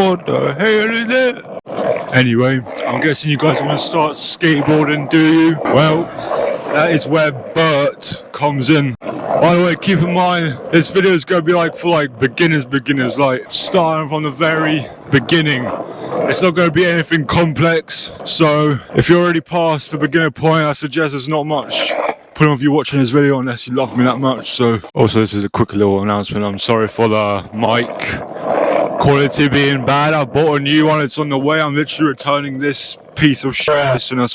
What the hell is that? Anyway, I'm guessing you guys want to start skateboarding, do you? Well, that is where Bert comes in. By the way, keep in mind, this video is going to be like for like beginners, like starting from the very beginning. It's not going to be anything complex, so if you're already past the beginner point, I suggest there's not much point of you watching this video unless you love me that much. So, also this is a quick little announcement. I'm sorry for the mic quality being bad. I bought a new one, it's on the way. I'm literally returning this piece of shit as soon as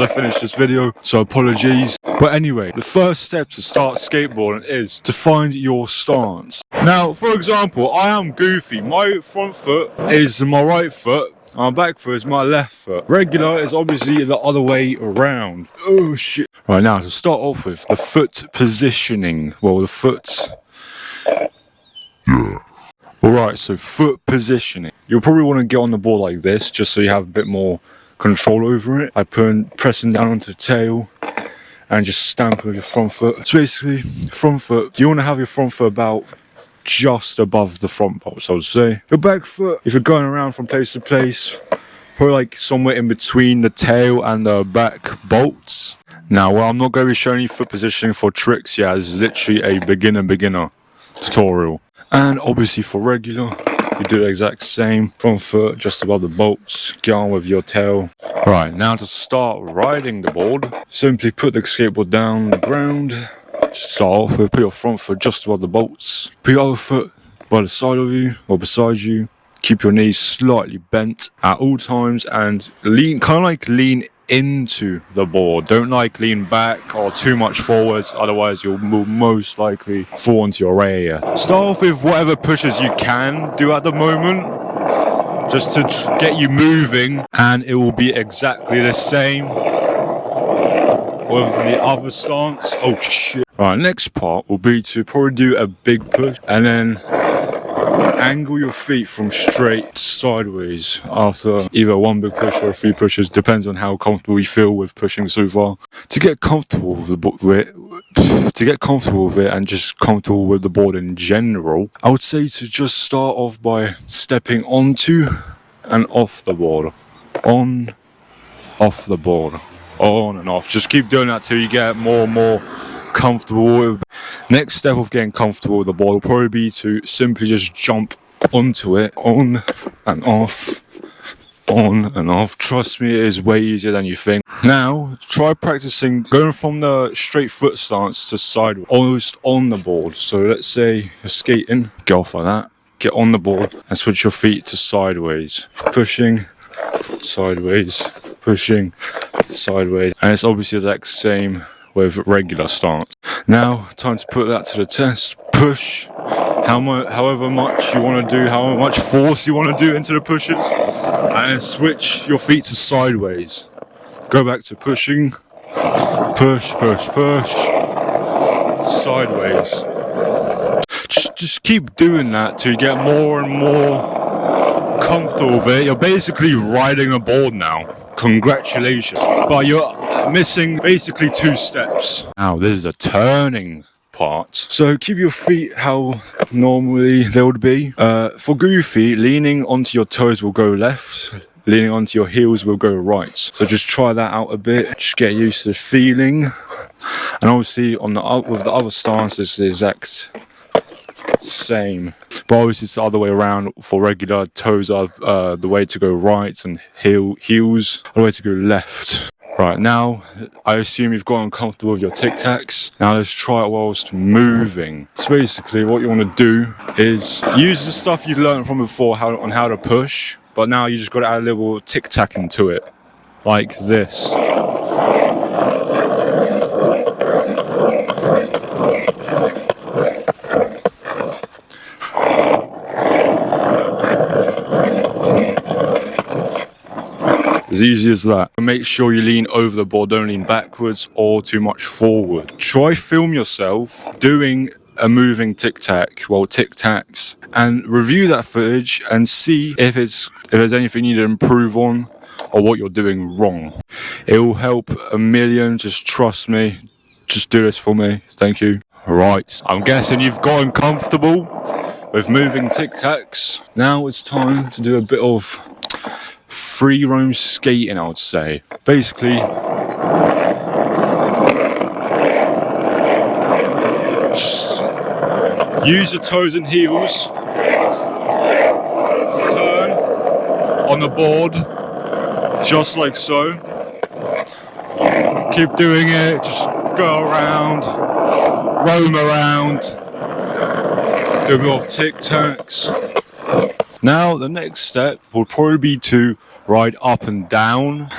I finish this video, so apologies. But anyway, the first step to start skateboarding is to find your stance. Now, for example, I am goofy. My front foot is my right foot, and my back foot is my left foot. Regular is obviously the other way around. Oh shit. Right, now to start off with, the foot positioning. Well, the foot... Yeah. Alright, so foot positioning. You'll probably want to get on the board like this, just so you have a bit more control over it. By pressing down onto the tail and just stamping with your front foot. So basically, front foot, you want to have your front foot about just above the front bolts, I would say. Your back foot, if you're going around from place to place, probably like somewhere in between the tail and the back bolts. Now, well, I'm not going to be showing you foot positioning for tricks, yeah, this is literally a beginner tutorial. And obviously for regular, you do the exact same. Front foot just above the bolts, get on with your tail. Right, now to start riding the board, simply put the skateboard down on the ground. Start off with, put your front foot just above the bolts. Put your other foot by the side of you or beside you. Keep your knees slightly bent at all times and lean, kind of like lean into the board. Don't like lean back or too much forwards, otherwise you'll most likely fall into your rear. Start off with whatever pushes you can do at the moment, just to get you moving, and it will be exactly the same with the other stance. Oh shit. Right, next part will be to probably do a big push and then angle your feet from straight sideways after either one big push or a few pushes, depends on how comfortable you feel with pushing so far. To get comfortable with it and just comfortable with the board in general, I would say to just start off by stepping onto and off the board, on, off the board, on and off. Just keep doing that till you get more and more comfortable with. Next step of getting comfortable with the board will probably be to simply just jump onto it, on and off, on and off. Trust me, it is way easier than you think. Now try practicing going from the straight foot stance to sideways, almost on the board. So let's say you're skating, get off like that, get on the board and switch your feet to sideways, pushing sideways, pushing sideways, and it's obviously the exact same with regular stance. Now, time to put that to the test. Push however much you want to do, how much force you want to do into the pushes, and then switch your feet to sideways. Go back to pushing, push, push, push, sideways. Just keep doing that till you get more and more comfortable with it. You're basically riding a board now. Congratulations. But you're missing basically 2 steps. Now this is the turning part. So keep your feet how normally they would be. For goofy, leaning onto your toes will go left, leaning onto your heels will go right. So just try that out a bit, just get used to the feeling. And obviously on with the other stance it's the exact same, but obviously it's the other way around. For regular, toes are the way to go right and heels are the way to go left. Right, now I assume you've gotten comfortable with your tacs. Now let's try it whilst moving. So basically what you want to do is use the stuff you learned from before on how to push, but now you just got to add a little tic-tac into it, like this. As easy as that. Make sure you lean over the board, don't lean backwards or too much forward. Try film yourself doing a moving tic-tac, tic-tacs, and review that footage and see if there's anything you need to improve on or what you're doing wrong. It will help a million, just trust me. Just do this for me, thank you. Right, I'm guessing you've gotten comfortable with moving tic tacs. Now it's time to do a bit of free roam skating, I would say. Basically, just use the toes and heels to turn on the board, just like so. Keep doing it, just go around, roam around, do a bit of tic tacs. Now the next step will probably be to ride up and down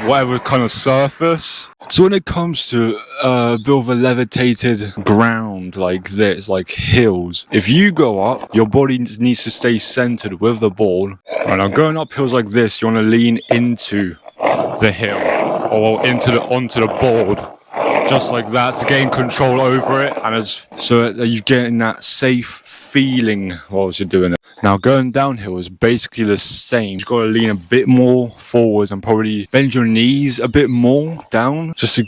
whatever kind of surface. So when it comes to a bit of a levitated ground like this, like hills, if you go up, your body needs to stay centered with the board. And now going up hills like this, you want to lean into the hill or onto the board, just like that, to gain control over it, and so that you're getting that safe feeling whilst you're doing it. Now going downhill is basically the same. You've got to lean a bit more forwards and probably bend your knees a bit more down, just to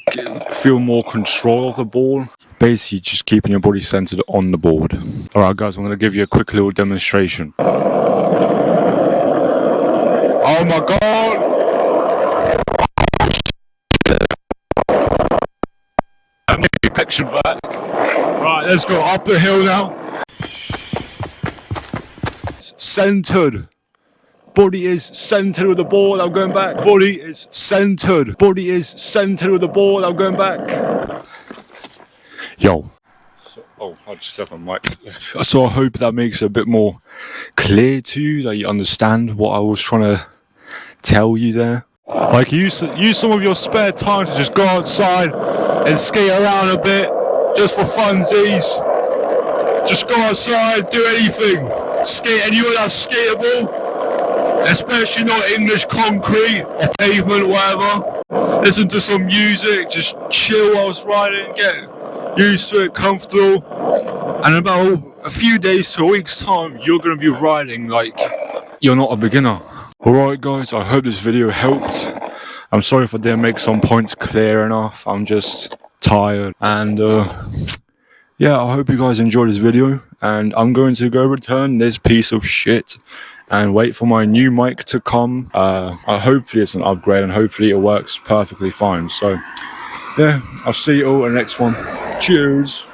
feel more control of the board. Basically just keeping your body centered on the board. Alright guys, I'm going to give you a quick little demonstration. Oh my god! Action back. Right, let's go up the hill now. Centered. Body is centered with the board. I'm going back. Body is centered. Body is centered with the board. I'm going back. Yo. I just left my mic. So I hope that makes it a bit more clear to you, that you understand what I was trying to tell you there. Like use some of your spare time to just go outside and skate around a bit, just for funsies. Just go outside, do anything. Skate anywhere that's skatable, especially not English concrete or pavement, whatever. Listen to some music, just chill whilst riding, get used to it, comfortable. And about a few days to a week's time, you're going to be riding like you're not a beginner. Alright guys, I hope this video helped. I'm sorry if I didn't make some points clear enough. I'm just tired. And yeah, I hope you guys enjoyed this video. And I'm going to go return this piece of shit and wait for my new mic to come. Hopefully it's an upgrade and hopefully it works perfectly fine. So yeah, I'll see you all in the next one. Cheers.